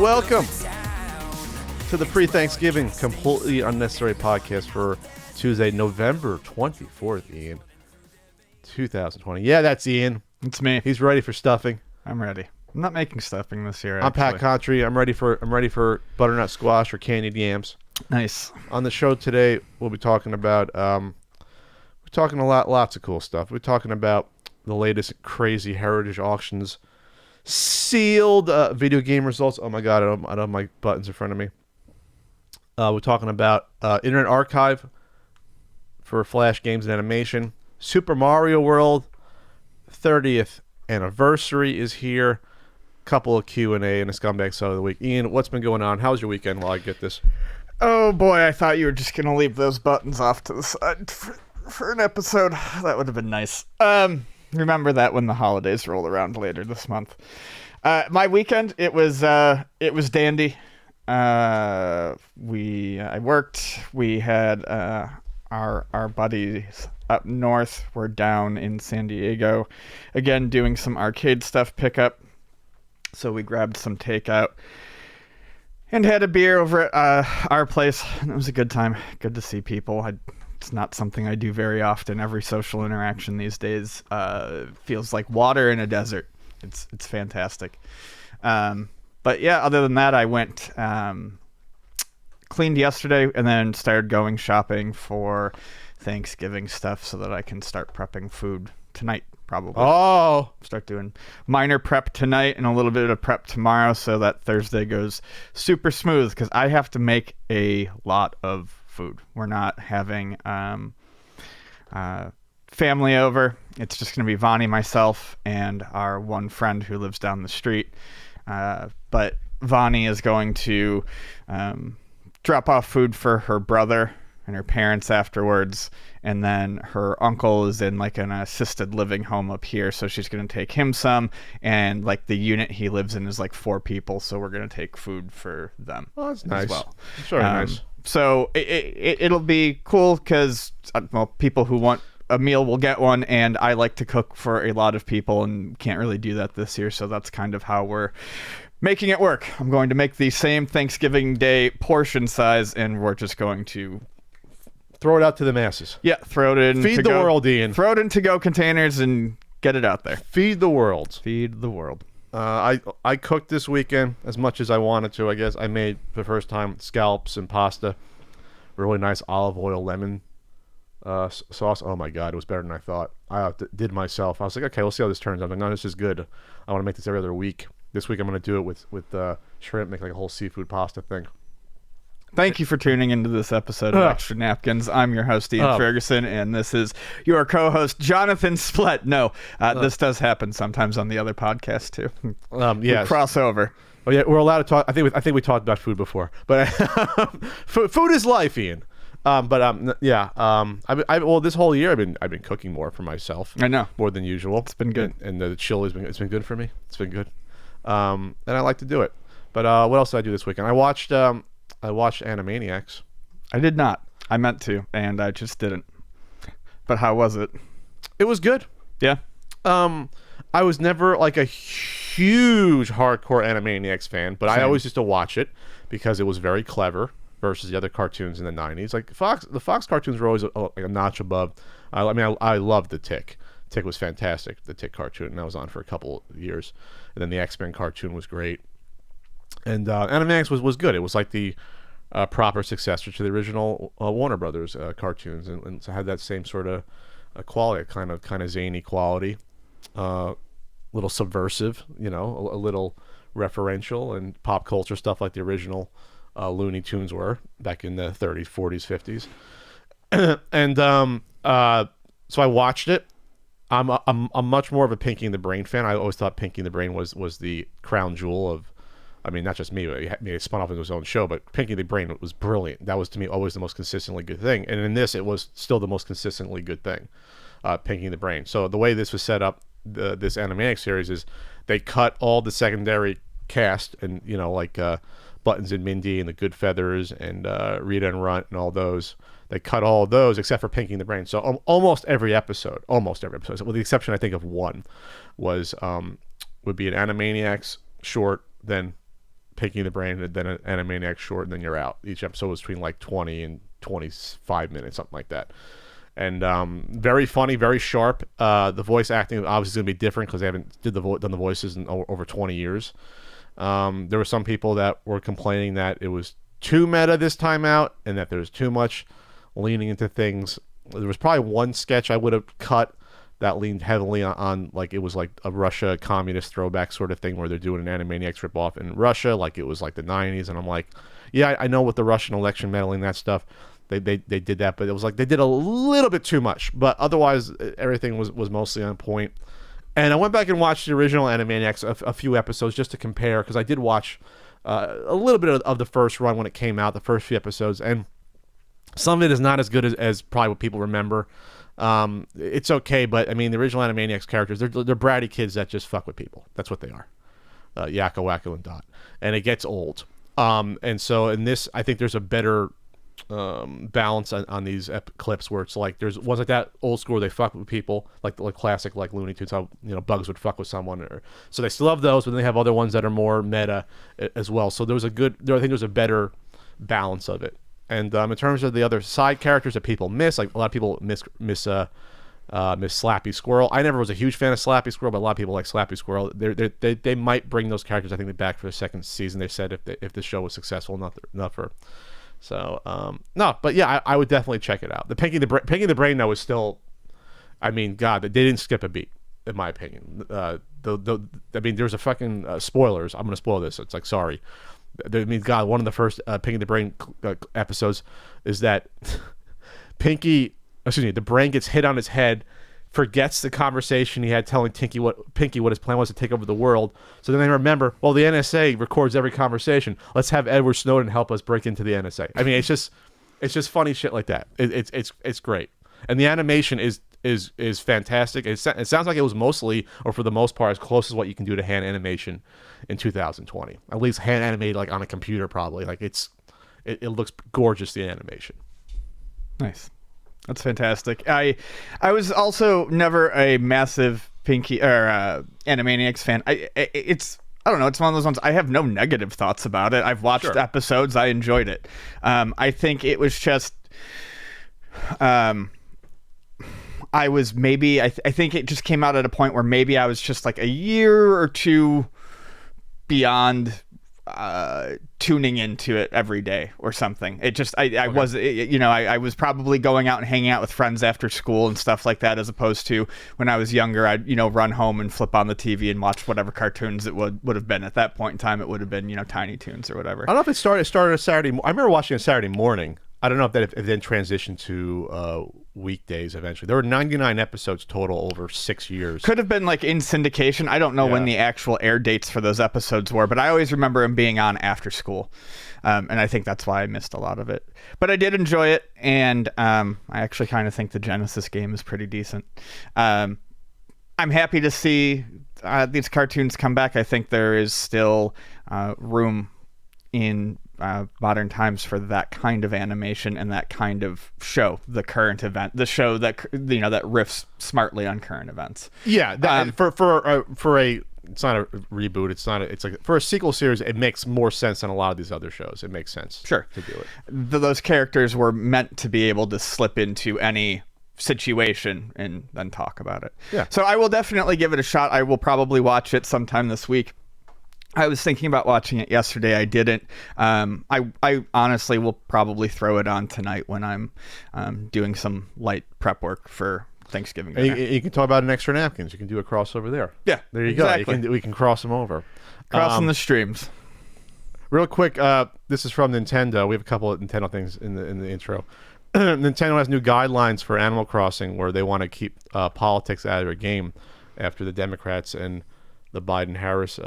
Welcome to the pre-Thanksgiving completely unnecessary podcast for Tuesday, November 24th, Ian. 2020. Yeah, that's Ian. It's me. He's ready for stuffing. I'm ready. I'm not making stuffing this year. I'm Pat Contry. I'm ready for butternut squash or candied yams. Nice. On the show today, we'll be talking about lots of cool stuff. We're talking about the latest crazy heritage auctions, sealed video game results. Oh my god, I don't have my buttons in front of me. We're talking about Internet Archive for Flash games and animation. Super Mario World 30th anniversary is here. Couple of Q&A and a scumbag side of the week. Ian, what's been going on? How's your weekend while I get this? Oh boy, I thought you were just gonna leave those buttons off to the side for an episode. That would have been nice. Remember that when the holidays roll around later this month. My weekend, it was dandy. I worked. We had our buddies up north. We're down in San Diego, again doing some arcade stuff pickup. So we grabbed some takeout and had a beer over at our place. And it was a good time. Good to see people. It's not something I do very often. Every social interaction these days feels like water in a desert. It's fantastic. But yeah, other than that, I went cleaned yesterday and then started going shopping for Thanksgiving stuff so that I can start prepping food tonight. Probably. Oh, start doing minor prep tonight and a little bit of prep tomorrow so that Thursday goes super smooth because I have to make a lot of food. We're not having family over. It's just going to be Vonnie, myself, and our one friend who lives down the street. But Vonnie is going to drop off food for her brother and her parents afterwards, and then her uncle is in like an assisted living home up here, so she's going to take him some, and like the unit he lives in is like 4 people, so we're going to take food for them. Oh, that's nice. As well. Sure, nice. So it'll be cool because people who want a meal will get one, and I like to cook for a lot of people and can't really do that this year, so that's kind of how we're making it work. I'm going to make the same Thanksgiving Day portion size, and we're just going to throw it out to the masses. Yeah, throw it in. Feed the world, Ian. Throw it in to-go containers and get it out there. Feed the world. Feed the world. I cooked this weekend as much as I wanted to, I guess. I made, for the first time, scallops and pasta. Really nice olive oil lemon sauce. Oh, my God. It was better than I thought. I did myself. I was like, okay, we'll see how this turns out. I'm like, no, this is good. I want to make this every other week. This week I'm going to do it with shrimp, make like a whole seafood pasta thing. Thank you for tuning into this episode of Extra Napkins. I'm your host, Ian Ferguson, and this is your co-host, Jonathan Splett. No, this does happen sometimes on the other podcast, too. Yes. Crossover. Oh, yeah, we're allowed to talk. I think we talked about food before, but food is life, Ian. Well, this whole year I've been cooking more for myself. I know. More than usual. It's been good. And the chill it's been good for me. It's been good. And I like to do it. But what else did I do this weekend? I watched Animaniacs. I did not. I meant to, and I just didn't. But how was it? It was good. Yeah. I was never like a huge hardcore Animaniacs fan, but Same. I always used to watch it because it was very clever versus the other cartoons in the 90s. Like the Fox cartoons were always like a notch above. I loved the Tick. Tick was fantastic, the Tick cartoon, and that was on for a couple of years. And then the X-Men cartoon was great. And Animaniacs was good. It was like the proper successor to the original Warner Brothers cartoons, and so had that same sort of quality, kind of zany quality, little subversive, a little referential and pop culture stuff like the original Looney Tunes were back in the 30s, 40s, 50s. And so I watched it. I'm much more of a Pinky and the Brain fan. I always thought Pinky and the Brain was the crown jewel of, I mean, not just me, but he spun off into his own show, but Pinky and the Brain was brilliant. That was, to me, always the most consistently good thing. And in this, it was still the most consistently good thing, Pinky and the Brain. So the way this was set up, this Animaniacs series, is they cut all the secondary cast and, Buttons and Mindy and the Good Feathers and Rita and Runt and all those. They cut all of those except for Pinky and the Brain. So almost every episode, with the exception, I think, of one, would be an Animaniacs short, then Pinky the Brain, and then an Animaniacs short, and then you're out. Each episode was between like 20 and 25 minutes, something like that. And very funny, very sharp. The voice acting obviously is going to be different because they haven't done the voices in over 20 years. There were some people that were complaining that it was too meta this time out, and that there was too much leaning into things. There was probably one sketch I would have cut that leaned heavily on like it was like a Russia communist throwback sort of thing where they're doing an Animaniacs ripoff in Russia, like it was like the 90s. And I'm like, yeah, I know with the Russian election meddling, that stuff, they did that, but it was like they did a little bit too much. But otherwise, everything was mostly on point. And I went back and watched the original Animaniacs, a few episodes, just to compare, because I did watch a little bit of the first run when it came out, the first few episodes, and some of it is not as good as probably what people remember. It's okay, but I mean, the original Animaniacs characters, they're bratty kids that just fuck with people. That's what they are. Yakko, Wacko, and Dot. And it gets old. And so in this, I think there's a better balance on these clips where it's like there's ones like that old school where they fuck with people, like classic like Looney Tunes, how Bugs would fuck with someone, so they still have those, but then they have other ones that are more meta as well. So I think there's a better balance of it. And in terms of the other side characters that people miss, like a lot of people miss Slappy Squirrel. I never was a huge fan of Slappy Squirrel, but a lot of people like Slappy Squirrel. They might bring those characters, I think, back for the second season. They said if the show was successful enough for. So no, but yeah, I would definitely check it out. The Pinky the Brain though is still, I mean, God, they didn't skip a beat in my opinion. I mean, there's a fucking spoilers. I'm gonna spoil this. It's like, sorry. I mean, God, one of the first Pinky the Brain episodes is that the brain gets hit on his head, forgets the conversation he had telling Pinky what his plan was to take over the world. So then they remember, well, the NSA records every conversation. Let's have Edward Snowden help us break into the NSA. I mean, it's just funny shit like that. It's great, and the animation is fantastic. It sounds like it was mostly, or for the most part, as close as what you can do to hand animation in 2020. At least hand animated like on a computer, probably. Like it looks gorgeous, the animation. Nice. That's fantastic. I was also never a massive Pinky or Animaniacs fan. I don't know. It's one of those ones. I have no negative thoughts about it. I've watched episodes. I enjoyed it. I think it was just. I think it just came out at a point where maybe I was just like a year or two beyond tuning into it every day or something. It just, I was probably going out and hanging out with friends after school and stuff like that, as opposed to when I was younger, I'd, run home and flip on the TV and watch whatever cartoons it would have been. At that point in time, it would have been, Tiny Toons or whatever. I don't know if it started a Saturday. I remember watching a Saturday morning. I don't know if it then transitioned to weekdays eventually. There were 99 episodes total over 6 years. Could have been like in syndication. I don't know when the actual air dates for those episodes were, but I always remember them being on after school. And I think that's why I missed a lot of it. But I did enjoy it, and I actually kind of think the Genesis game is pretty decent. I'm happy to see these cartoons come back. I think there is still room in modern times for that kind of animation and that kind of show, the current event, the show that that riffs smartly on current events. Yeah, for a it's not a reboot. It's like for a sequel series, it makes more sense than a lot of these other shows. It makes sense, sure, to do it. Those characters were meant to be able to slip into any situation and then talk about it. Yeah. So I will definitely give it a shot. I will probably watch it sometime this week. I was thinking about watching it yesterday. I didn't. I honestly will probably throw it on tonight when I'm doing some light prep work for Thanksgiving dinner. You can talk about an extra napkins. You can do a crossover there. Yeah, there you exactly. go. We can cross them over. Crossing the streams. Real quick, this is from Nintendo. We have a couple of Nintendo things in the intro. Nintendo has new guidelines for Animal Crossing where they want to keep politics out of their game after the Democrats and the Biden-Harris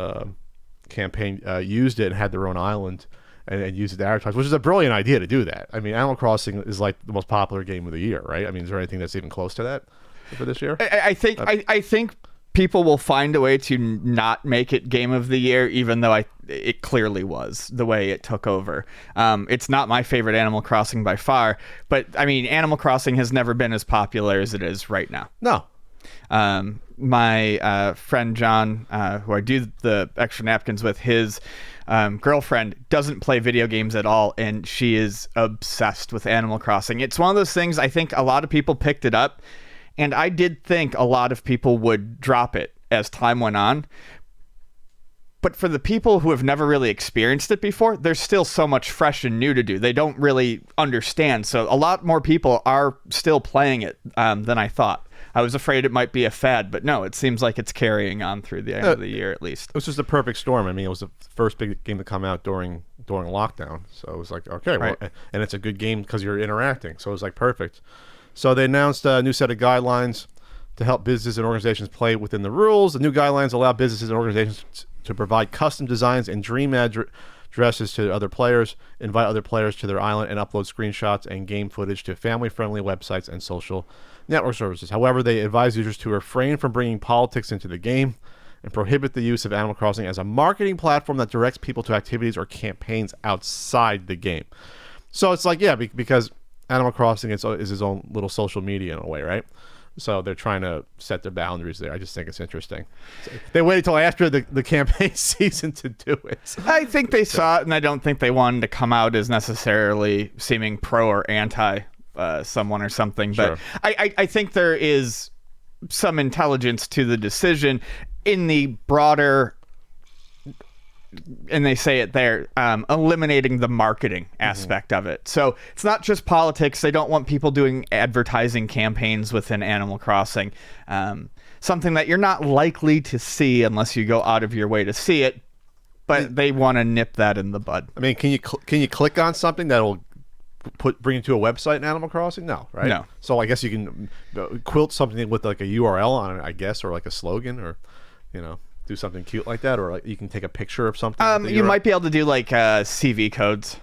campaign used it and had their own island and used it to advertise, which is a brilliant idea to do that. I mean, Animal Crossing is like the most popular game of the year, right? I mean, is there anything that's even close to that for this year? I think people will find a way to not make it game of the year, even though it clearly was the way it took over. It's not my favorite Animal Crossing by far, but I mean, Animal Crossing has never been as popular as it is right now. No. My friend John, who I do the extra napkins with, his girlfriend doesn't play video games at all, and she is obsessed with Animal Crossing. It's one of those things, I think a lot of people picked it up, and I did think a lot of people would drop it as time went on. But for the people who have never really experienced it before, there's still so much fresh and new to do. They don't really understand. So a lot more people are still playing it than I thought. I was afraid it might be a fad, but no, it seems like it's carrying on through the end of the year at least. It was just a perfect storm. I mean, it was the first big game to come out during lockdown. So it was like, okay, Right. well, and it's a good game because you're interacting. So it was like perfect. So they announced a new set of guidelines to help businesses and organizations play within the rules. The new guidelines allow businesses and organizations to provide custom designs and dream addresses to other players, invite other players to their island, and upload screenshots and game footage to family-friendly websites and social network services. However, they advise users to refrain from bringing politics into the game and prohibit the use of Animal Crossing as a marketing platform that directs people to activities or campaigns outside the game. So it's like, yeah, because Animal Crossing is his own little social media in a way, right? So they're trying to set their boundaries there. I just think it's interesting. They waited till after the campaign season to do it. I think they saw it, and I don't think they wanted to come out as necessarily seeming pro or anti someone or something. But Sure. I think there is some intelligence to the decision in the broader, and they say it there, eliminating the marketing aspect of it. So it's not just politics. They don't want people doing advertising campaigns within Animal Crossing. Something that you're not likely to see unless you go out of your way to see it. But they want to nip that in the bud. I mean, can you click on something that'll bring you to a website in Animal Crossing? No, right? No. So I guess you can quilt something with like a URL on it, I guess, or like a slogan, or do something cute like that, or like you can take a picture of something. with the You URL, might be able to do like CV codes.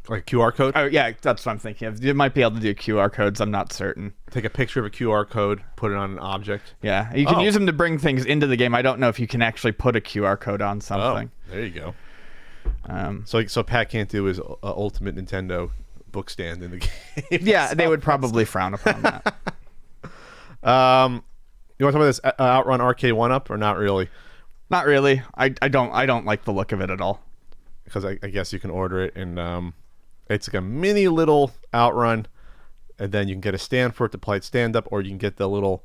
like a QR code. Oh yeah, that's what I'm thinking of. You might be able to do QR codes. I'm not certain. Take a picture of a QR code, put it on an object. Yeah, you can use them to bring things into the game. I don't know if you can actually put a QR code on something. Oh, there you go. So Pat can't do his ultimate Nintendo book stand in the game. Yeah, they would probably frown upon that. You want to talk about this Outrun Arcade 1-Up or not really? Not really. I don't like the look of it at all. Because I guess you can order it, and it's like a mini little Outrun, and then you can get a stand for it to play it stand up, or you can get the little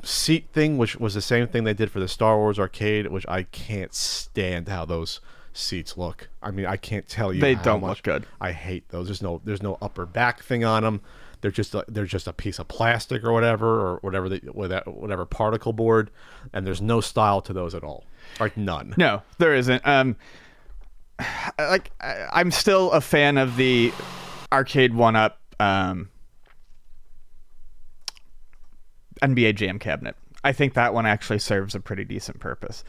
seat thing, which was the same thing they did for the Star Wars arcade, which I can't stand how those seats look. I mean, I can't tell you They how don't much look good. I hate those. There's no upper back thing on them. They're just a piece of plastic or whatever particle board, and there's no style to those at all. Like none. No, there isn't. I'm still a fan of the arcade 1-Up NBA Jam cabinet. I think that one actually serves a pretty decent purpose.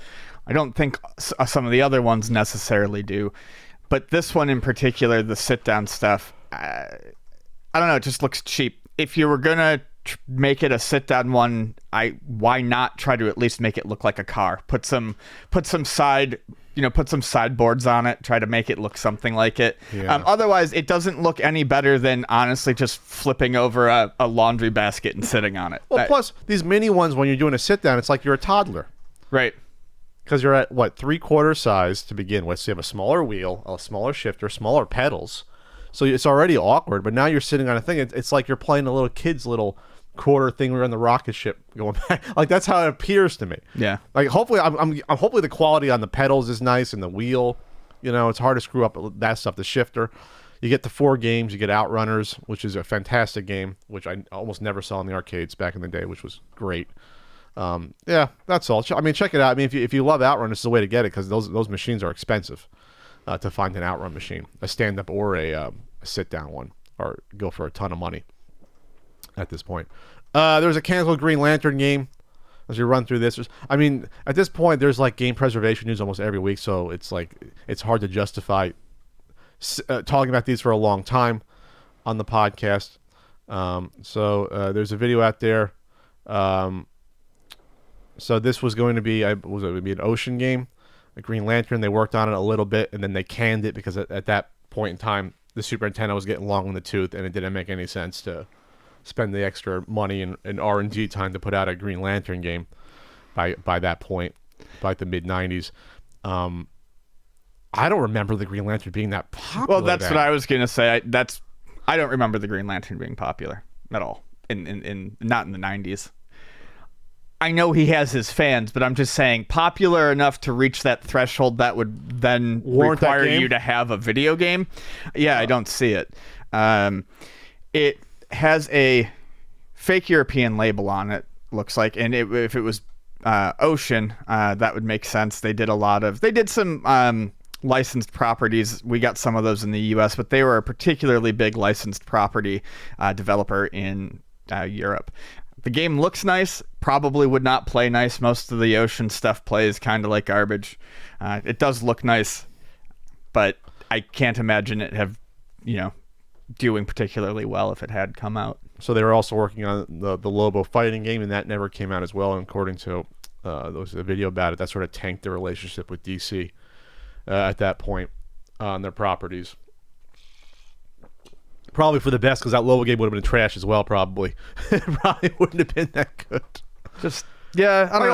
I don't think some of the other ones necessarily do, but this one in particular, the sit-down stuff, I don't know, it just looks cheap. If you were gonna make it a sit-down one, why not try to at least make it look like a car? Put some sideboards on it. Try to make it look something like it. Yeah. Otherwise, it doesn't look any better than honestly just flipping over a laundry basket and sitting on it. Well, plus these mini ones, when you're doing a sit-down, it's like you're a toddler. Right. Because you're at, 3/4 size to begin with. So you have a smaller wheel, a smaller shifter, smaller pedals. So it's already awkward, but now you're sitting on a thing. It's like you're playing a little kid's little quarter thing. We're on the rocket ship going back. Like that's how it appears to me. Yeah. Like hopefully, I'm hopefully the quality on the pedals is nice and the wheel. It's hard to screw up that stuff. The shifter. You get the 4 games. You get Outrunners, which is a fantastic game, which I almost never saw in the arcades back in the day, which was great. Yeah, that's all. I mean, check it out. I mean, if you love Outrun, this is the way to get it because those machines are expensive. To find an Outrun machine, a stand-up or a sit-down one, or go for a ton of money at this point. There's a canceled Green Lantern game. As you run through this, at this point, there's like game preservation news almost every week, so it's hard to justify talking about these for a long time on the podcast. So there's a video out there. So this was going to be, would be an ocean game. A Green Lantern, they worked on it a little bit, and then they canned it because at that point in time, the Super Nintendo was getting long in the tooth, and it didn't make any sense to spend the extra money and R&D time to put out a Green Lantern game by that point, by the mid-90s. I don't remember the Green Lantern being that popular. Well, that's what I was going to say. I don't remember the Green Lantern being popular at all, in not in the 90s. I know he has his fans, but I'm just saying popular enough to reach that threshold that would then require you to have a video game. Yeah, I don't see it. It has a fake European label on it, looks like, and if it was Ocean, that would make sense. They did some licensed properties. We got some of those in the US, but they were a particularly big licensed property developer in Europe. The game looks nice, probably would not play nice. Most of the Ocean stuff plays kind of like garbage. It does look nice, but I can't imagine it doing particularly well if it had come out. So they were also working on the Lobo fighting game, and that never came out as well. And according to there was a video about it, that sort of tanked their relationship with DC at that point on their properties. Probably for the best, because that Lobo game would have been trash as well. Probably, it probably wouldn't have been that good. Just yeah, I don't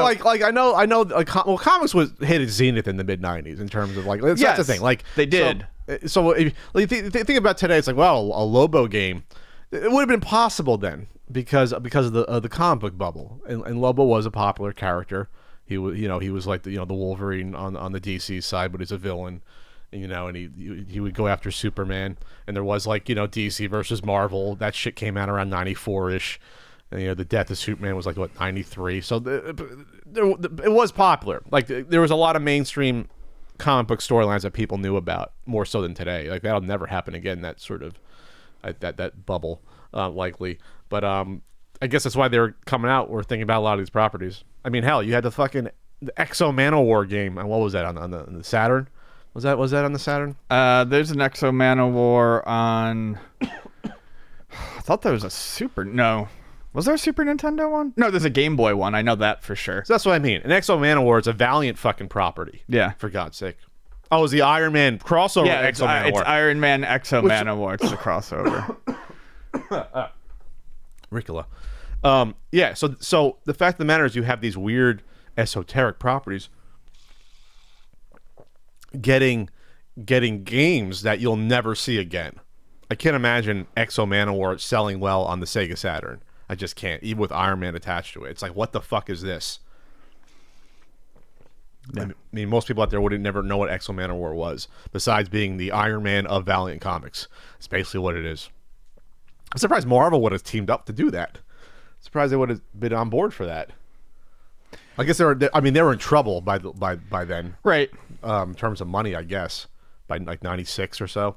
know. I know. Comics was hit its zenith in the mid '90s in terms of that's the thing. Like they did. So if you think about today, it's like, well, a Lobo game, it would have been possible then because of the comic book bubble, and Lobo was a popular character. He was like the Wolverine on the DC side, but he's a villain. And he would go after Superman, and there was DC versus Marvel. That shit came out around 94-ish, and the death of Superman was 93. So it was popular. There was a lot of mainstream comic book storylines that people knew about more so than today. That'll never happen again. That sort of that bubble likely, but I guess that's why they were coming out. We're thinking about a lot of these properties. I mean, hell, you had the Exo Manowar game, and what was that on the Saturn? Was that on the Saturn? There's an Exo Manowar on. I thought there was a Super. No, was there a Super Nintendo one? No, there's a Game Boy one. I know that for sure. So that's what I mean. An Exo Manowar is a Valiant fucking property. Yeah, for God's sake. Oh, it was the Iron Man crossover? Yeah, Exo Manowar. It's Iron Man Exo Manowar. It's the crossover. Ricola. Yeah. So the fact of the matter is, you have these weird esoteric properties getting games that you'll never see again. I can't imagine Exo Manowar selling well on the Sega Saturn. I just can't, even with Iron Man attached to it. It's like, what the fuck is this? Yeah. I mean, most people out there wouldn't never know what Exo Manowar was, besides being the Iron Man of Valiant Comics. It's basically what it is. I'm surprised Marvel would have teamed up to do that. I'm surprised they would have been on board for that. I guess they were in trouble by then, right? In terms of money, I guess, by 96 or so.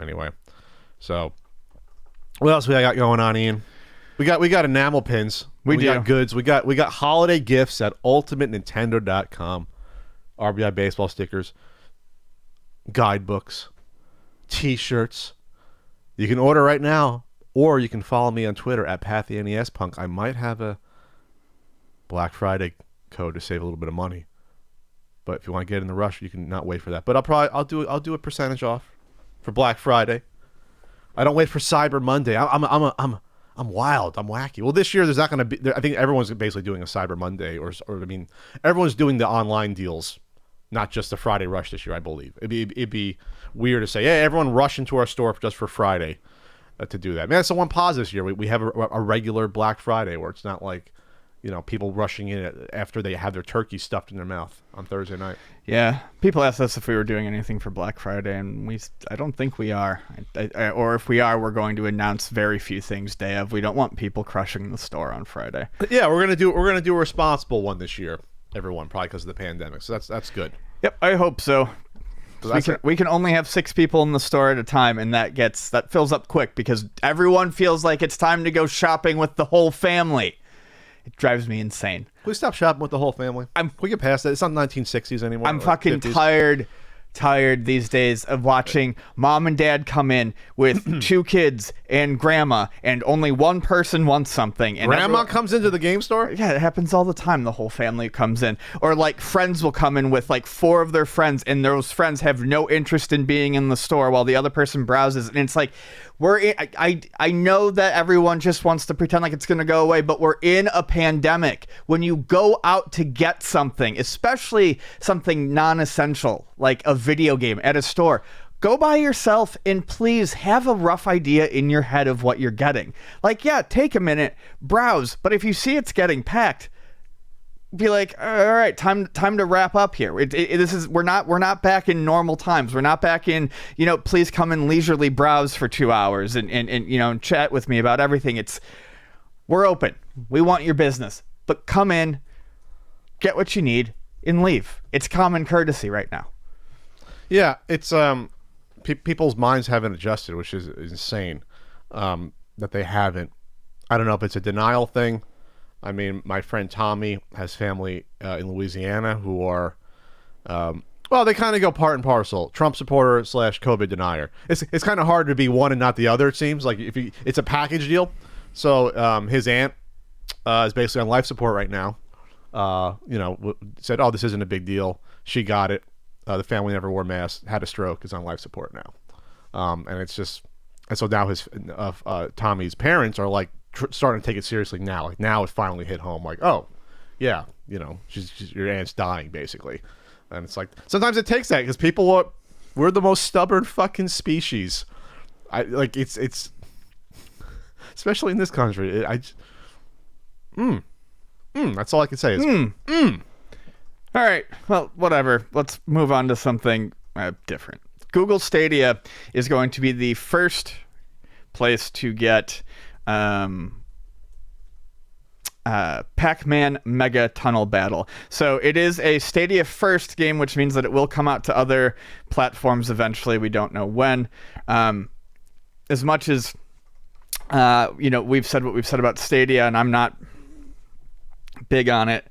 Anyway, so what else we got going on, Ian? We got enamel pins. We got goods. We got holiday gifts at ultimatenintendo.com. RBI baseball stickers, guidebooks, T-shirts. You can order right now, or you can follow me on Twitter at PathyNESPunk. I might have a Black Friday code to save a little bit of money, but if you want to get in the rush, you can not wait for that. But I'll do a percentage off for Black Friday. I don't wait for Cyber Monday. I'm wild. I'm wacky. Well, this year there's not going to be. I think everyone's basically doing a Cyber Monday, or I mean, everyone's doing the online deals, not just the Friday rush this year. I believe it'd be weird to say, hey, everyone rush into our store just for Friday to do that. Man, that's the one positive this year. We have a regular Black Friday where it's not like, people rushing in after they have their turkey stuffed in their mouth on Thursday night. Yeah. People asked us if we were doing anything for Black Friday, and I don't think we are. Or if we are, we're going to announce very few things day of. We don't want people crushing the store on Friday. Yeah, we're gonna do a responsible one this year, everyone, probably because of the pandemic. So that's good. Yep, I hope so. We can only have 6 people in the store at a time, and that fills up quick because everyone feels like it's time to go shopping with the whole family. It drives me insane. Can we stop shopping with the whole family? We get past that. It's not 1960s anymore. I'm fucking tired tired these days of watching mom and dad come in with 2 kids and grandma, and only one person wants something. And Grandma comes into the game store? Yeah, it happens all the time. The whole family comes in. Or like friends will come in with like 4 of their friends, and those friends have no interest in being in the store while the other person browses. And it's like, I know that everyone just wants to pretend like it's going to go away, but we're in a pandemic. When you go out to get something, especially something non-essential like a video game at a store, go by yourself and please have a rough idea in your head of what you're getting. Like, yeah, take a minute, browse, but if you see it's getting packed, be like, all right, time to wrap up here. We're not back in normal times. We're not back in, please come and leisurely browse for 2 hours and chat with me about everything. We're open. We want your business, but come in, get what you need, and leave. It's common courtesy right now. Yeah, it's people's minds haven't adjusted, which is insane. That they haven't. I don't know if it's a denial thing. I mean, my friend Tommy has family in Louisiana who are, they kind of go part and parcel. Trump supporter / COVID denier. It's kind of hard to be one and not the other. It seems like it's a package deal. So his aunt is basically on life support right now. Said, "Oh, this isn't a big deal." She got it. The family never wore masks. Had a stroke. Is on life support now. And so now his Tommy's parents are like, starting to take it seriously now. Like now it finally hit home. Like, oh, yeah, your aunt's dying basically, and it's like sometimes it takes that because we're the most stubborn fucking species. It's especially in this country. That's all I can say is All right, well, whatever. Let's move on to something different. Google Stadia is going to be the first place to get Pac-Man Mega Tunnel Battle. So it is a Stadia first game, which means that it will come out to other platforms eventually. We don't know when. As much as we've said what we've said about Stadia, and I'm not big on it,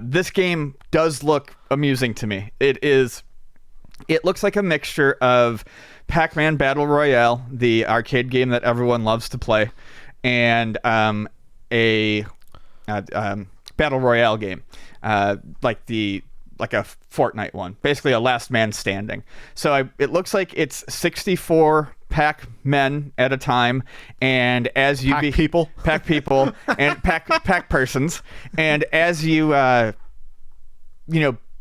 this game does look amusing to me. It looks like a mixture of Pac-Man Battle Royale, the arcade game that everyone loves to play, and a Battle Royale game, like a Fortnite one, basically a last man standing. So it looks like it's 64 Pac-Men at a time, and as you Pac people and Pac persons, and as you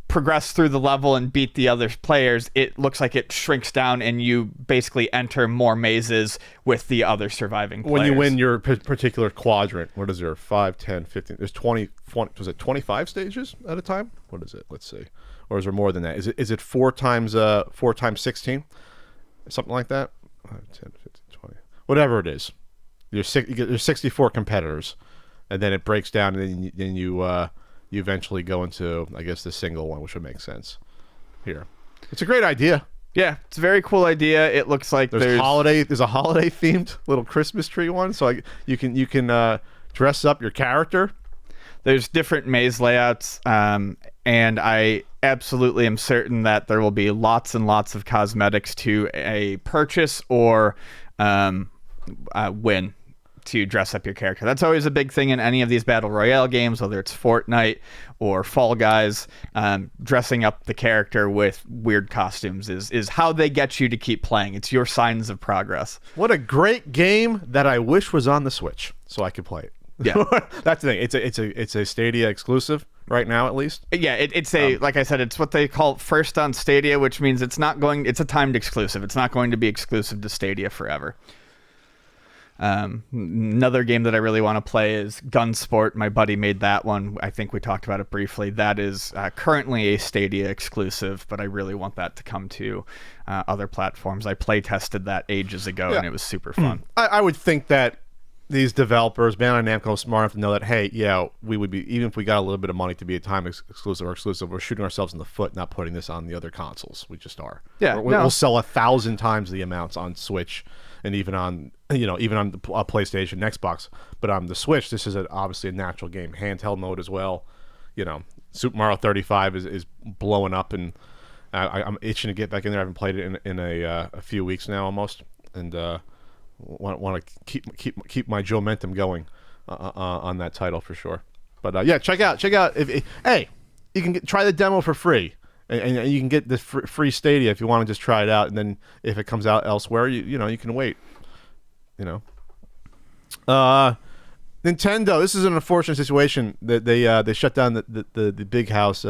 progress through the level and beat the other players, it looks like it shrinks down and you basically enter more mazes with the other surviving players. When you win your particular quadrant, what is there? 5, 10, 15, there's 20, was it 25 stages at a time? What is it? Let's see. Or is there more than that? Is it 4 times 16? Something like that? 5, 10, 15, 20. Whatever it is. There's 64 competitors, and then it breaks down, and then you eventually go into, I guess, the single one, which would make sense here. It's a great idea. Yeah, it's a very cool idea. It looks like there's a holiday themed little Christmas tree one, so you can dress up your character. There's different maze layouts, and I absolutely am certain that there will be lots and lots of cosmetics to a purchase or win to dress up your character. That's always a big thing in any of these Battle Royale games, whether it's Fortnite or Fall Guys. Dressing up the character with weird costumes is how they get you to keep playing. It's your signs of progress. What a great game that I wish was on the Switch so I could play it. Yeah. That's the thing. It's a Stadia exclusive right now, at least. Yeah, it's like I said, it's what they call first on Stadia, which means it's a timed exclusive. It's not going to be exclusive to Stadia forever. Another game that I really want to play is Gunsport. My buddy made that one. I think we talked about it briefly. That is currently a Stadia exclusive, but I really want that to come to other platforms. I play tested that ages ago, and it was super fun. I would think that these developers, Bandai Namco, smart enough to know that, hey, yeah, we would be, even if we got a little bit of money to be a time exclusive, we're shooting ourselves in the foot not putting this on the other consoles. We just are. Yeah, we'll sell 1,000 times the amounts on Switch and even on the PlayStation, Xbox. But on the Switch, this is obviously a natural game, handheld mode as well. Super Mario 35 is blowing up, and I'm itching to get back in there. I haven't played it in a few weeks now almost, and want to keep my Joe-mentum going on that title for sure. But yeah, check out. Hey, you can try the demo for free, and you can get the free Stadia if you want to just try it out, and then if it comes out elsewhere, you can wait. Nintendo. This is an unfortunate situation that they shut down the Big House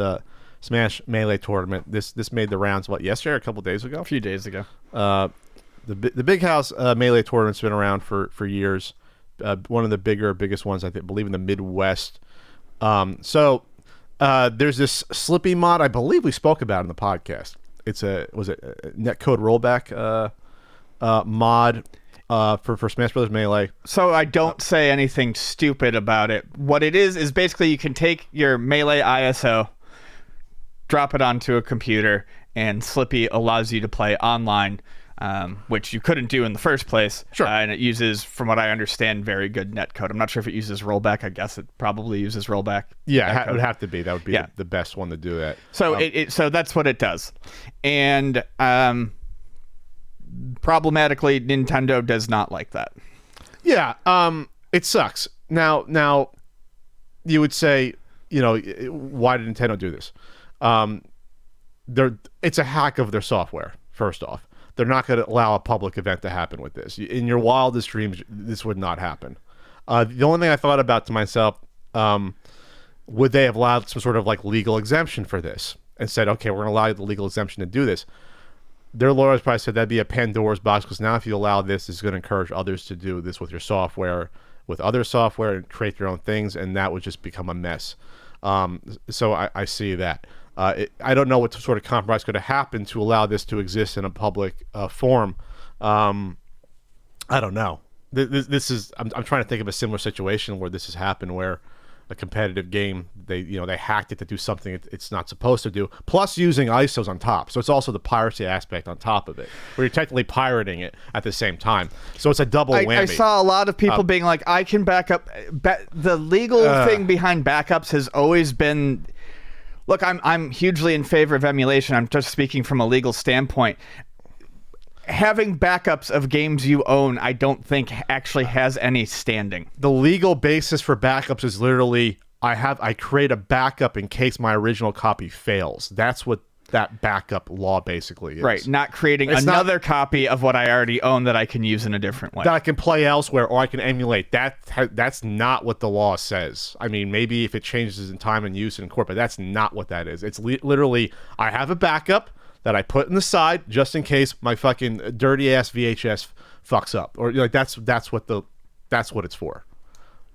Smash Melee tournament. This made the rounds yesterday or a couple days ago? A few days ago. The Big House Melee tournament's been around for years. One of the biggest ones I believe in the Midwest. So there's this Slippy mod. I believe we spoke about it in the podcast. It's a netcode rollback mod. For Smash Brothers Melee. So I don't say anything stupid about it. What it is basically you can take your Melee ISO, drop it onto a computer, and Slippy allows you to play online, which you couldn't do in the first place. Sure. And it uses, from what I understand, very good netcode. I'm not sure if it uses rollback. I guess it probably uses rollback. Yeah, it would have to be. That would be the best one to do that. So so that's what it does. And problematically, Nintendo does not like that. Yeah, it sucks. Now, you would say, why did Nintendo do this? It's a hack of their software. First off, they're not going to allow a public event to happen with this. In your wildest dreams, this would not happen. The only thing I thought about to myself, would they have allowed some sort of legal exemption for this and said, okay, we're going to allow you the legal exemption to do this? Their lawyers probably said that'd be a Pandora's box, because now if you allow this, it's going to encourage others to do this with your software, with other software, and create their own things, and that would just become a mess. So I see that. I don't know what sort of compromise could have happened to allow this to exist in a public forum. I don't know. This is I'm trying to think of a similar situation where this has happened, where a competitive game, they hacked it to do something it's not supposed to do, plus using ISOs on top. So it's also the piracy aspect on top of it, where you're technically pirating it at the same time. So it's a double whammy. I saw a lot of people being like, I can back up. The legal thing behind backups has always been... Look, I'm hugely in favor of emulation. I'm just speaking from a legal standpoint. Having backups of games you own, I don't think actually has any standing. The legal basis for backups is literally, I create a backup in case my original copy fails. That's what that backup law basically is. Right, not creating another copy of what I already own that I can use in a different way. That I can play elsewhere or I can emulate. That's not what the law says. I mean, maybe if it changes in time and use in court, but that's not what that is. It's literally, I have a backup that I put in the side just in case my fucking dirty ass VHS fucks up, or that's what it's for.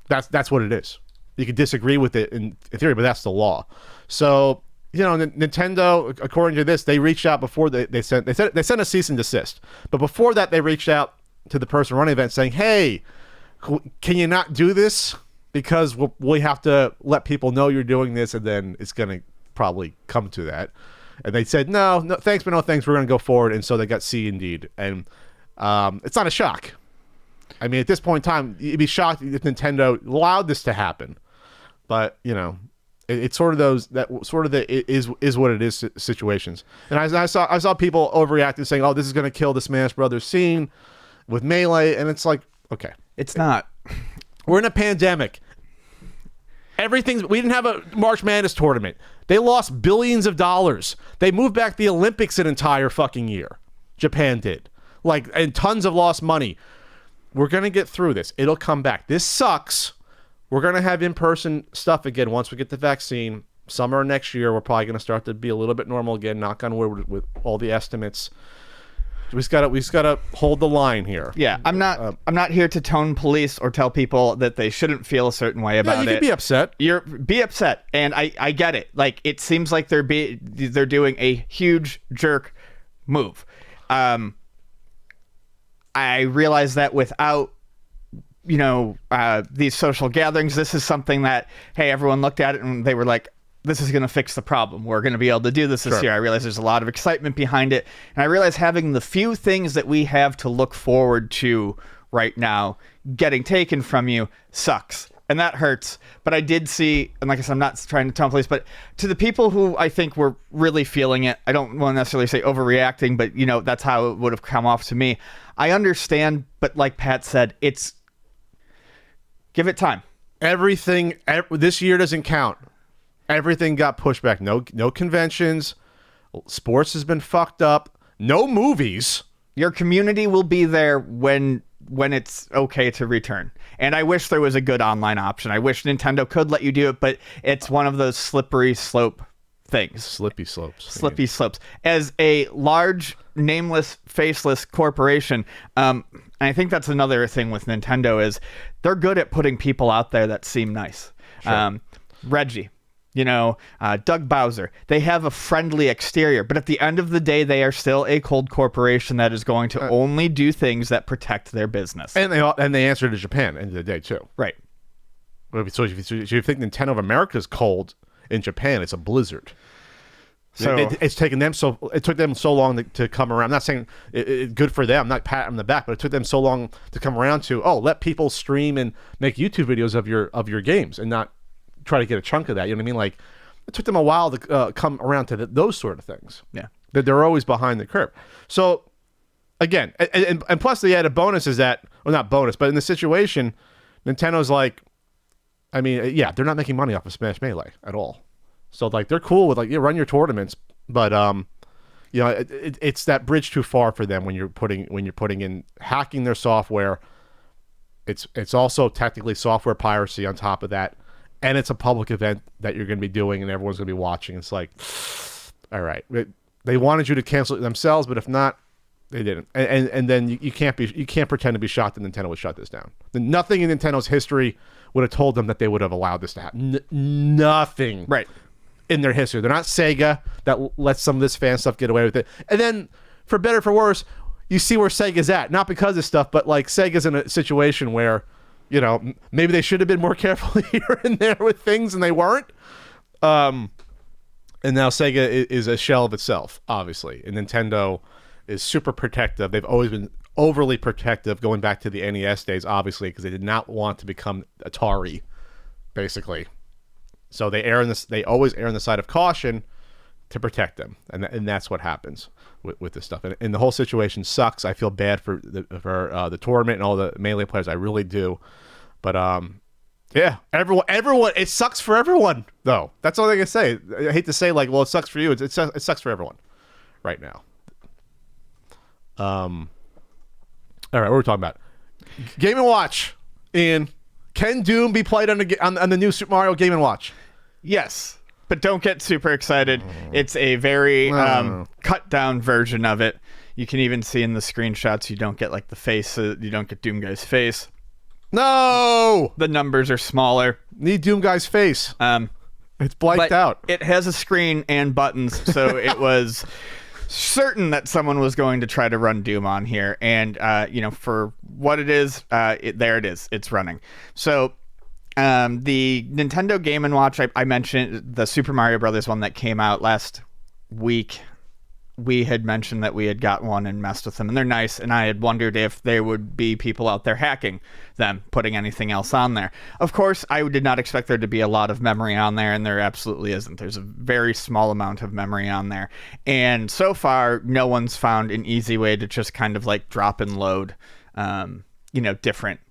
That's what it is. You could disagree with it in theory, but that's the law. So Nintendo, according to this, they reached out before they sent a cease and desist, but before that they reached out to the person running the event saying, hey, can you not do this, because we have to let people know you're doing this, and then it's going to probably come to that. And they said, no, thanks, but no thanks. We're going to go forward. And so they got C indeed. And it's not a shock. I mean, at this point in time, you'd be shocked if Nintendo allowed this to happen. But, it's sort of the is what it is situations. And I saw people overreacting, saying, oh, this is going to kill the Smash Brothers scene with Melee. And it's like, okay. It's not. We're in a pandemic. We didn't have a March Madness tournament. They lost billions of dollars. They moved back the Olympics an entire fucking year. Japan did. And tons of lost money. We're going to get through this. It'll come back. This sucks. We're going to have in-person stuff again once we get the vaccine. Summer next year, we're probably going to start to be a little bit normal again, knock on wood, with all the estimates. We just gotta hold the line here. Yeah, I'm not here to tone police or tell people that they shouldn't feel a certain way about it. You can be upset. Be upset, and I get it. It seems like they're doing a huge jerk move. I realize that without these social gatherings, this is something that, hey, everyone looked at it and they were like, this is going to fix the problem. We're going to be able to do this year. I realize there's a lot of excitement behind it. And I realize having the few things that we have to look forward to right now getting taken from you sucks. and that hurts. But I did see, and like I said, I'm not trying to tell police, but to the people who I think were really feeling it, I don't want to necessarily say overreacting, but that's how it would have come off to me. I understand, but like Pat said, give it time. Everything this year doesn't count. Everything got pushed back. No conventions. Sports has been fucked up. No movies. Your community will be there when it's okay to return. And I wish there was a good online option. I wish Nintendo could let you do it, but it's one of those slippery slope things. Slippy slopes. Slippy slopes. As a large, nameless, faceless corporation, I think that's another thing with Nintendo is they're good at putting people out there that seem nice. Sure. Reggie. Doug Bowser, they have a friendly exterior, but at the end of the day, they are still a cold corporation that is going to only do things that protect their business. And they answer to Japan at the end of the day, too. Right. So if you think Nintendo of America is cold, in Japan, it's a blizzard. So it took them so long to come around. I'm not saying good for them, not pat on the back, but it took them so long to come around to, let people stream and make YouTube videos of your games and not try to get a chunk of that. You know what I mean? Like, it took them a while to come around to those sort of things. Yeah. That they're always behind the curve. So, again, and plus the added bonus is that, well, not bonus, but in the situation, Nintendo's like, I mean, yeah, they're not making money off of Smash Melee at all. So, like, they're cool with, like, run your tournaments, but, it's that bridge too far for them when you're putting in hacking their software. It's also technically software piracy on top of that. And it's a public event that you're going to be doing and everyone's going to be watching. It's like, all right, they wanted you to cancel it themselves, but if not, they didn't. And then you can't pretend to be shocked that Nintendo would shut this down. Nothing in Nintendo's history would have told them that they would have allowed this to happen. Nothing. Right. In their history. They're not Sega that lets some of this fan stuff get away with it. And then, for better or for worse, you see where Sega's at. Not because of stuff, but like Sega's in a situation where, maybe they should have been more careful here and there with things, and they weren't. And now Sega is a shell of itself, obviously. And Nintendo is super protective. They've always been overly protective, going back to the NES days, obviously, because they did not want to become Atari, basically. So they always err on the side of caution to protect them, and that's what happens with this stuff. And the whole situation sucks. I feel bad for the tournament and all the Melee players. I really do. But yeah, everyone. It sucks for everyone, though. That's all I can say. I hate to say like, well, it sucks for you. It sucks for everyone right now. All right, what we're talking about? Game & Watch. Ian, can Doom be played on the new Super Mario Game & Watch? Yes. But don't get super excited. It's a very cut down version of it. You can even see in the screenshots you don't get like the face. You don't get Doom Guy's face. No! The numbers are smaller. Need Doom Guy's face. It's blanked out. It has a screen and buttons, so it was certain that someone was going to try to run Doom on here. And, for what it is, there it is. It's running. So the Nintendo Game & Watch, I mentioned the Super Mario Brothers one that came out last week. We had mentioned that we had got one and messed with them, and they're nice, and I had wondered if there would be people out there hacking them, putting anything else on there. Of course, I did not expect there to be a lot of memory on there, and there absolutely isn't. There's a very small amount of memory on there, and so far, no one's found an easy way to just kind of like drop and load, different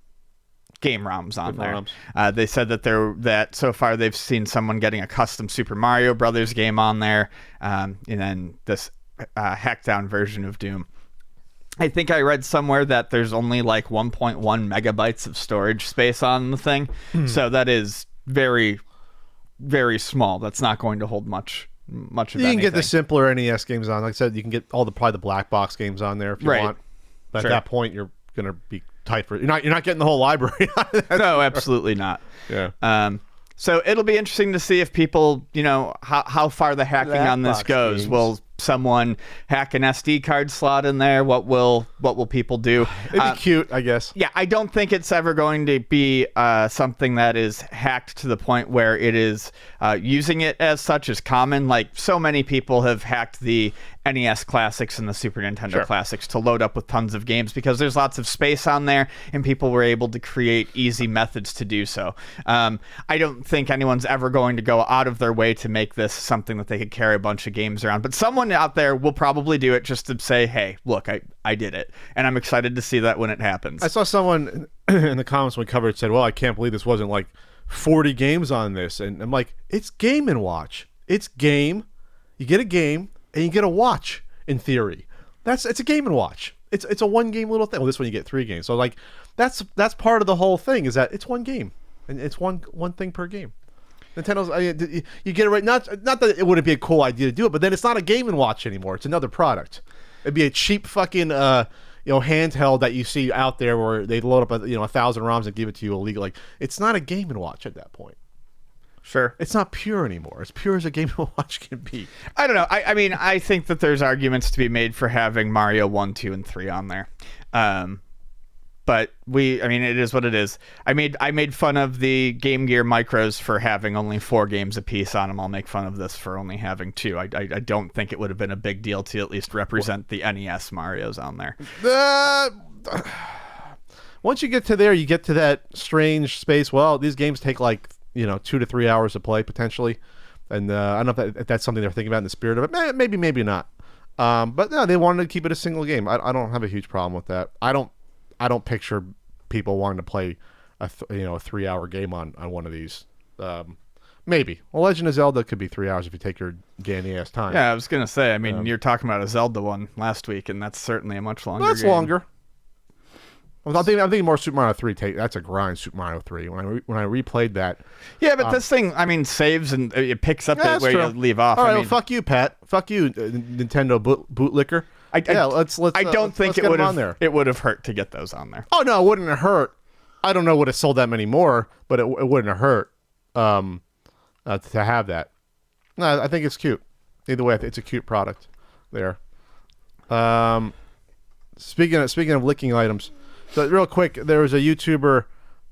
game ROMs on there. They said that so far they've seen someone getting a custom Super Mario Brothers game on there, and then this hacked down version of Doom. I think I read somewhere that there's only like 1.1 megabytes of storage space on the thing, so that is very, very small. That's not going to hold much of anything. You can get the simpler NES games on. Like I said, you can get probably the black box games on there if you want. But at that point, you're gonna be tight for you're not getting the whole library. No, absolutely not. Yeah. So it'll be interesting to see if people, how far the hacking on this goes. Games. Will someone hack an SD card slot in there? What will people do? It'd be cute, I guess. Yeah, I don't think it's ever going to be something that is hacked to the point where it is using it as such is common. Like so many people have hacked the NES classics and the Super Nintendo Sure. classics to load up with tons of games, because there's lots of space on there and people were able to create easy methods to do so. I don't think anyone's ever going to go out of their way to make this something that they could carry a bunch of games around, but someone out there will probably do it just to say, hey, look, I did it. And I'm excited to see that when it happens. I saw someone in the comments when we covered it said, well, I can't believe this wasn't like 40 games on this. And I'm like, it's Game and Watch. It's game. You get a game and you get a watch, in theory. It's a Game and Watch. It's a one game little thing. Well, this one you get 3 games. So like that's part of the whole thing, is that it's one game and it's one thing per game. Nintendo's you get it right. Not that it wouldn't be a cool idea to do it, but then it's not a Game and Watch anymore. It's another product. It'd be a cheap fucking handheld that you see out there where they load up 1,000 ROMs and give it to you illegal. Like, it's not a Game and Watch at that point. Sure. It's not pure anymore. It's pure as a Game and Watch can be. I don't know. I mean, I think that there's arguments to be made for having Mario 1, 2, and 3 on there. But it is what it is. I made fun of the Game Gear Micros for having only 4 games a piece on them. I'll make fun of this for only having 2. I don't think it would have been a big deal to at least represent the NES Marios on there. Once you get to there, you get to that strange space. Well, these games take 2 to 3 hours to play potentially, and I don't know if that's something they're thinking about in the spirit of it. Maybe not. But no, they wanted to keep it a single game. I don't have a huge problem with that. I don't picture people wanting to play a 3-hour game on one of these. Maybe. Well, Legend of Zelda could be 3 hours if you take your dandy ass time. Yeah, I was gonna say. I mean, you're talking about a Zelda one last week, and that's certainly a much longer. That's game. longer. I'm thinking more Super Mario 3. That's a grind. Super Mario 3. When I replayed that. Yeah, but this thing, saves and it picks up where true. you leave off. All right, well, fuck you, Pat. Fuck you, Nintendo bootlicker. Let's. I don't think it would have. It would have hurt to get those on there. Oh no, it wouldn't have hurt. I don't know would have sold that many more, but it wouldn't have hurt to have that. No, I think it's cute. Either way, it's a cute product. There. Speaking of licking items, so real quick, there was a YouTuber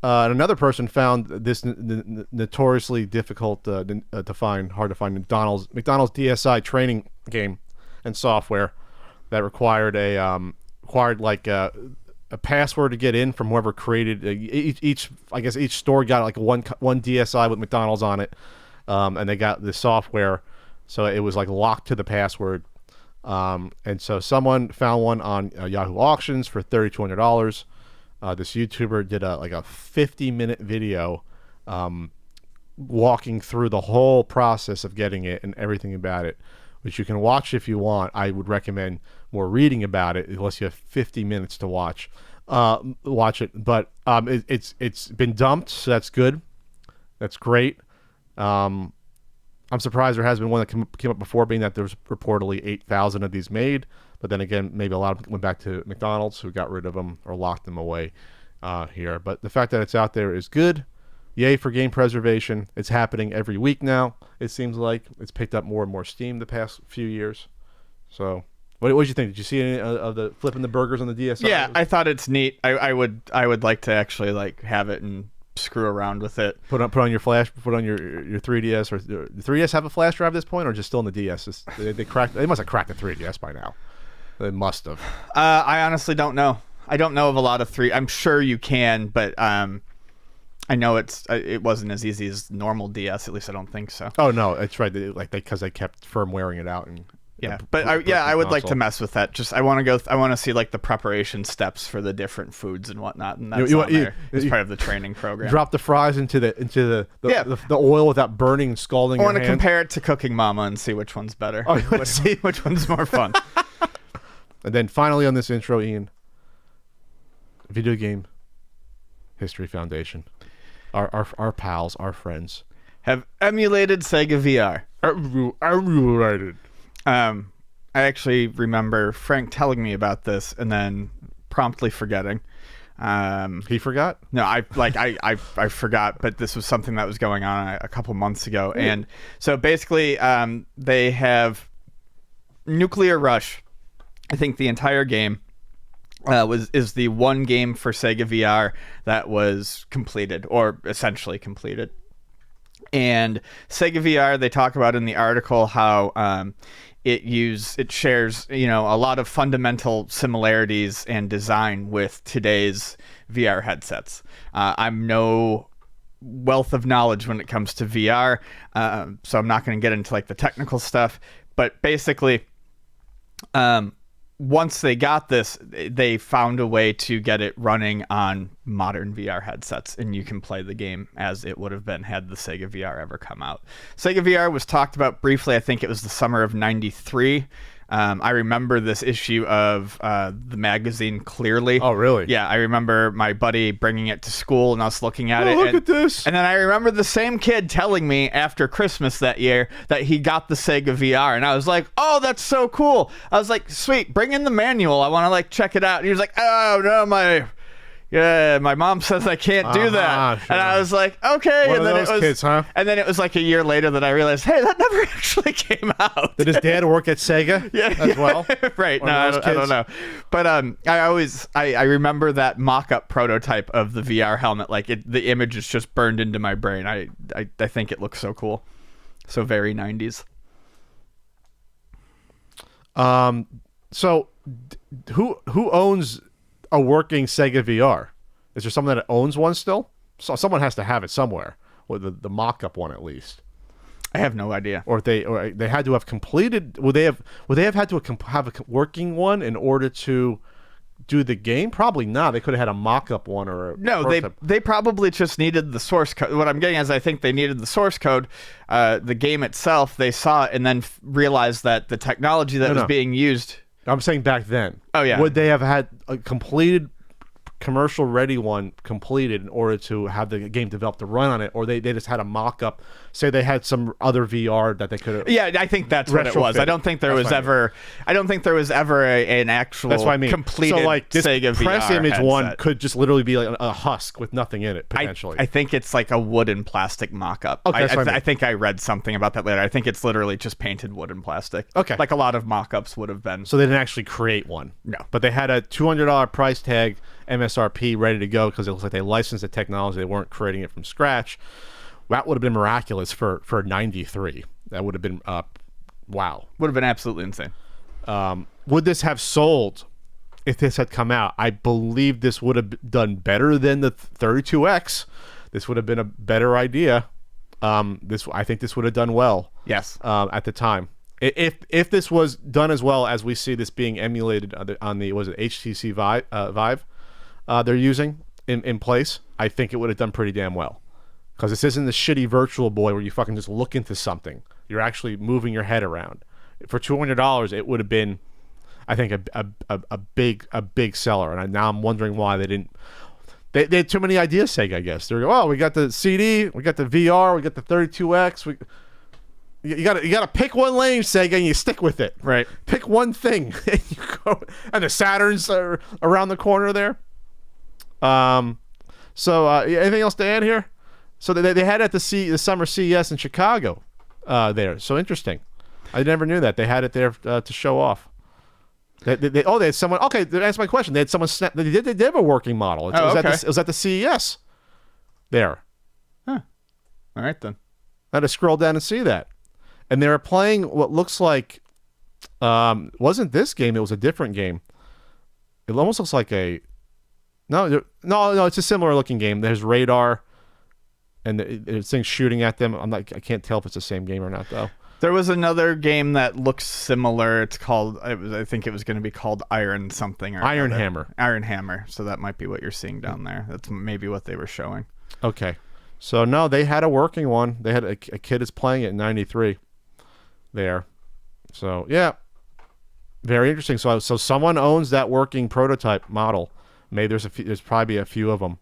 and another person found this notoriously difficult to find, hard to find McDonald's DSi training game and software that required a password to get in from whoever created each store got like one DSi with McDonald's on it, and they got the software, so it was like locked to the password. And so someone found one on Yahoo Auctions for $3,200. This YouTuber did a 50-minute video walking through the whole process of getting it and everything about it, which you can watch if you want. I would recommend more reading about it unless you have 50 minutes to watch it. But it's been dumped, so that's good. That's great. I'm surprised there has been one that came up before, being that there's reportedly 8,000 of these made. But then again, maybe a lot of them went back to McDonald's, who got rid of them or locked them away here. But the fact that it's out there is good. Yay for game preservation. It's happening every week now, it seems like. It's picked up more and more steam the past few years. So what did you think? Did you see any of the flipping the burgers on the DSi? Yeah, I thought it's neat. I would like to actually have it and screw around with it. Put on your 3DS, or the 3DS have a flash drive at this point, or just still in the DS? They must have cracked the 3DS by now. They must have. I honestly don't know. I don't know of a lot of 3. I'm sure you can, but I know it wasn't as easy as normal DS. At least I don't think so. Oh no, it's right. Because they kept firmwaring it out and. Yeah, but I would like to mess with that. Just I want to see the preparation steps for the different foods and whatnot, and that's it's part of the training program. Drop the fries into the oil without burning and scalding. I want to compare it to Cooking Mama and see which one's better. Oh, which one's more fun. And then finally on this intro, Ian, Video Game History Foundation, our pals, our friends, have emulated Sega VR. Emulated. I actually remember Frank telling me about this and then promptly forgetting. He forgot? No, I forgot, but this was something that was going on a couple months ago. Yeah. And so basically, they have Nuclear Rush. I think the entire game is the one game for Sega VR that was completed, or essentially completed. And Sega VR, they talk about in the article how it shares, you know, a lot of fundamental similarities and design with today's VR headsets. I'm no wealth of knowledge when it comes to VR, so I'm not going to get into like the technical stuff. But basically, once they got this, they found a way to get it running on modern VR headsets, and you can play the game as it would have been had the Sega VR ever come out. Sega VR was talked about briefly. I think it was the summer of '93. I remember this issue of the magazine clearly. Oh, really? Yeah, I remember my buddy bringing it to school and us looking at it. Look at this. And then I remember the same kid telling me after Christmas that year that he got the Sega VR. And I was like, oh, that's so cool. I was like, sweet, bring in the manual. I want to like check it out. And he was like, oh, no, my mom says I can't do that. Sure. And I was like, okay. One and of then those it was, kids, huh? And then it was like a year later that I realized, hey, that never actually came out. Did his dad work at Sega as well? Right. One No, of those I don't kids? know. But I remember that mock-up prototype of the VR helmet. Like the image is just burned into my brain. I think it looks so cool. So very 90s. So who owns a working Sega VR? Is there someone that owns one still? So someone has to have it somewhere, or the mock-up one at least. I have no idea. Or if they had to have completed. Would they have had to have a working one in order to do the game? Probably not. They could have had a mock-up one or a No, prototype. they probably just needed the source code. What I'm getting is I think they needed the source code. The game itself, they saw it and then realized that the technology that was being used. I'm saying back then. Oh, yeah. Would they have had a completed commercial ready one completed in order to have the game developed to run on it, or they just had a mock-up? Say they had some other VR that they could have. Yeah, I think that's what it was. I don't think there was ever an actual That's what I mean. completed so like this Sega press VR image headset. one could just literally be like a husk with nothing in it potentially. I think it's like a wood and plastic mock-up. Okay, that's what I mean. I think I read something about that later. I think it's literally just painted wood and plastic. Okay. Like a lot of mock-ups would have been. So they didn't actually create one. No. But they had a $200 price tag, MSRP, ready to go because it looks like they licensed the technology. They weren't creating it from scratch. That would have been miraculous for 93. That would have been wow. Would have been absolutely insane. Would this have sold if this had come out? I believe this would have done better than the 32X. This would have been a better idea. I think this would have done well. Yes. At the time. If this was done as well as we see this being emulated on the was it HTC Vive they're using in place, I think it would have done pretty damn well. Because this isn't the shitty Virtual Boy where you fucking just look into something. You're actually moving your head around. For $200, it would have been, I think, a big seller. And now I'm wondering why they didn't. They had too many ideas, Sega, I guess. They're oh, we got the CD, we got the VR, we got the 32X. You gotta pick one lane, Sega, and you stick with it. Right. Pick one thing, and you go. And the Saturns are around the corner there. So anything else to add here? So they had it at the summer CES in Chicago there. So interesting. I never knew that. They had it there to show off. They had someone. Okay, that's my question. They had someone. They did have a working model. It was at the CES there. Huh. All right, then. I had to scroll down and see that. And they were playing what looks like wasn't this game. It was a different game. It almost looks like a no. It's a similar looking game. There's radar, and there's things shooting at them. I can't tell if it's the same game or not though. There was another game that looks similar. It's called. I think it was going to be called Iron something or Iron other. Hammer. Iron Hammer. So that might be what you're seeing down there. That's maybe what they were showing. Okay, so no, they had a working one. They had a kid is playing it in '93. There, so yeah, very interesting. So someone owns that working prototype model. Maybe there's probably a few of them.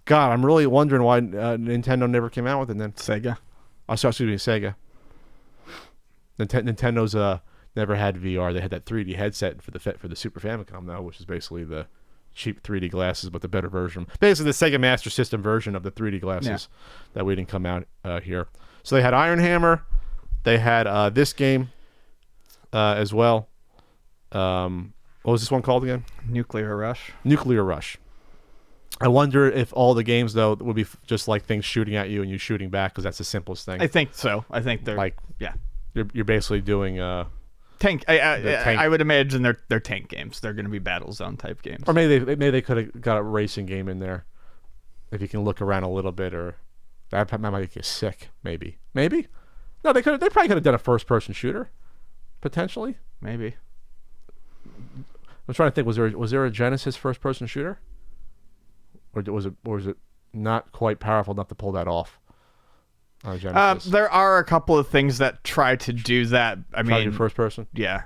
God, I'm really wondering why Nintendo never came out with it then. Sega. Oh, sorry, excuse me, Sega. Nintendo's never had VR. They had that 3D headset for the Super Famicom though, which is basically the cheap 3D glasses, but the better version. Basically, the Sega Master System version of the 3D glasses that we didn't come out here. So they had Iron Hammer. They had this game as well. What was this one called again? Nuclear Rush. Nuclear Rush. I wonder if all the games though would be just like things shooting at you and you shooting back because that's the simplest thing. I think so. I think they're Like yeah. you're basically doing Tank. tank. I would imagine they're tank games. They're going to be battle zone type games. or maybe they could have got a racing game in there if you can look around a little bit, or that might make you sick. Maybe no, they probably could have done a first person shooter potentially. Maybe. I'm trying to think. Was there a Genesis first person shooter, or was it not quite powerful enough to pull that off? Genesis. There are a couple of things that try to do that. I Try to mean, do first person, yeah.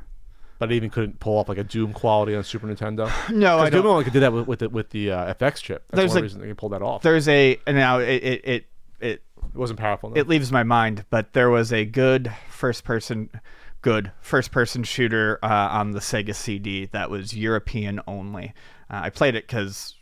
but it even couldn't pull off like a Doom quality on Super Nintendo. No, I Doom don't. only could do that with the FX chip. That's There's one a- reason they can pull that off. There's a now it It wasn't powerful enough. it leaves my mind, but there was a good first person shooter on the Sega CD that was European only. I played it because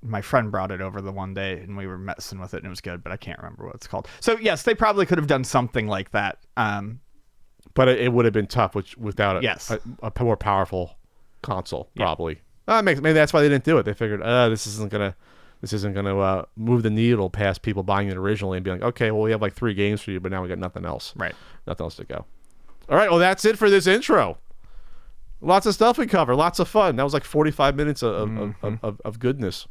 my friend brought it over the one day and we were messing with it and it was good, but I can't remember what it's called. So yes, they probably could have done something like that. But it would have been tough without Yes. a more powerful console, probably. Maybe that's why they didn't do it. They figured, this isn't gonna move the needle past people buying it originally and being like, okay, well, we have like 3 games for you, but now we got nothing else. Right. Nothing else to go. All right, well, that's it for this intro. Lots of stuff we covered. Lots of fun. That was like 45 minutes of goodness.